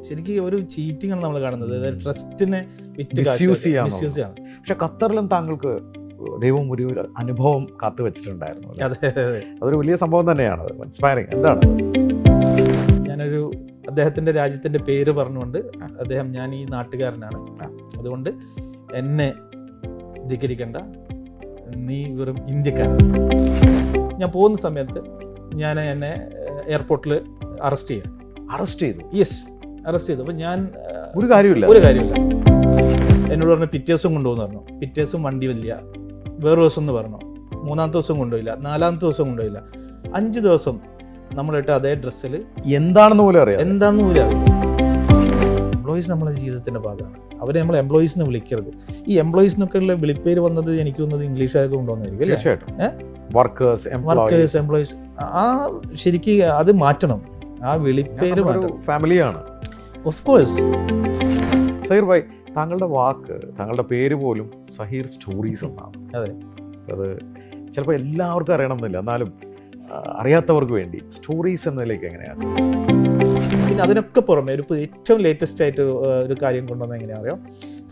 ശരിക്കും ഒരു ചീറ്റിംഗ് ആണ് നമ്മൾ കാണുന്നത്. ട്രസ്റ്റിനെ മിസ്യൂസ് ചെയ്യാം. പക്ഷെ ഖത്തറിലും താങ്കൾക്ക് ദൈവം ഒരു അനുഭവം കാത്തു വെച്ചിട്ടുണ്ടായിരുന്നു. അതെ, അതൊരു വലിയ സംഭവം തന്നെയാണ്. ഇൻസ്പയറിങ്. എന്താണ്? ഞാനൊരു അദ്ദേഹത്തിൻ്റെ രാജ്യത്തിൻ്റെ പേര് പറഞ്ഞുകൊണ്ട് ഞാൻ ഈ നാട്ടുകാരനാണ്, അതുകൊണ്ട് എന്നെ ധിക്കരിക്കണ്ട, നീ വെറും ഇന്ത്യക്കാരൻ. ഞാൻ പോകുന്ന സമയത്ത് എന്നെ എയർപോർട്ടിൽ അറസ്റ്റ് ചെയ്തു. യെസ്, അറസ്റ്റ് ചെയ്തു. അപ്പം ഞാൻ ഒരു കാര്യമില്ല. എന്നോട് പറഞ്ഞു പിറ്റേ ദിവസം കൊണ്ടുപോകുന്നു പറഞ്ഞു. പിറ്റേ ദിവസം വണ്ടി വലിയ, വേറെ ദിവസം എന്ന് പറഞ്ഞു. മൂന്നാമത്തെ ദിവസം കൊണ്ടുപോയില്ല, നാലാമത്തെ ദിവസം കൊണ്ടുപോയില്ല. 5 ദിവസം നമ്മളിട്ട് അതേ ഡ്രസ്സിൽ എന്താണെന്ന് പോലും അറിയാം. എംപ്ലോയീസ് നമ്മുടെ ജീവിതത്തിൻ്റെ ഭാഗമാണ്. അവരെ നമ്മൾ എംപ്ലോയീസ് എന്ന് വിളിക്കരുത്. ഈ എംപ്ലോയീസിനൊക്കെ ഉള്ള വിളിപ്പേര് വന്നത് എനിക്ക് തോന്നുന്നത് ഇംഗ്ലീഷുകാർക്ക് കൊണ്ടുവന്നായിരിക്കും. തീർച്ചയായിട്ടും. വർക്കേഴ്സ്, എംപ്ലോയീസ്, ആ ശരിക്കും അത് മാറ്റണം. ആ വിളിപ്പേര് ഫാമിലിയാണ്. Of course. സഹീർ ഭായ്, താങ്കളുടെ വാക്ക്, താങ്കളുടെ പേര് പോലും സഹീർ സ്റ്റോറീസ് എന്നാണ്. അതെ. അത് ചിലപ്പോൾ എല്ലാവർക്കും അറിയണമെന്നില്ല, എന്നാലും അറിയാത്തവർക്ക് വേണ്ടി സ്റ്റോറീസ് എന്നതിലേക്ക് എങ്ങനെയാണ്? പിന്നെ അതിനൊക്കെ പുറമെ ഏറ്റവും ലേറ്റസ്റ്റ് ആയിട്ട് ഒരു കാര്യം കൊണ്ടുവന്നത് എങ്ങനെയാ അറിയാം?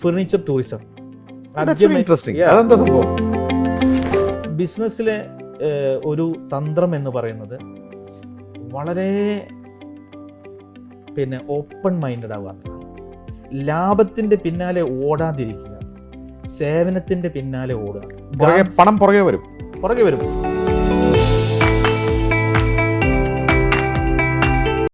Furniture tourism. അതെന്താ സംഭവം? ബിസിനസ്സിലെ ഒരു തന്ത്രം എന്ന് പറയുന്നത് വളരെ ഓപ്പൺ മൈൻഡഡ് ആവുക. ലാഭത്തിന്റെ പിന്നാലെ ഓടാതിരിക്കുക, സേവനത്തിന്റെ പിന്നാലെ ഓടുക. പണം പുറകെ വരും.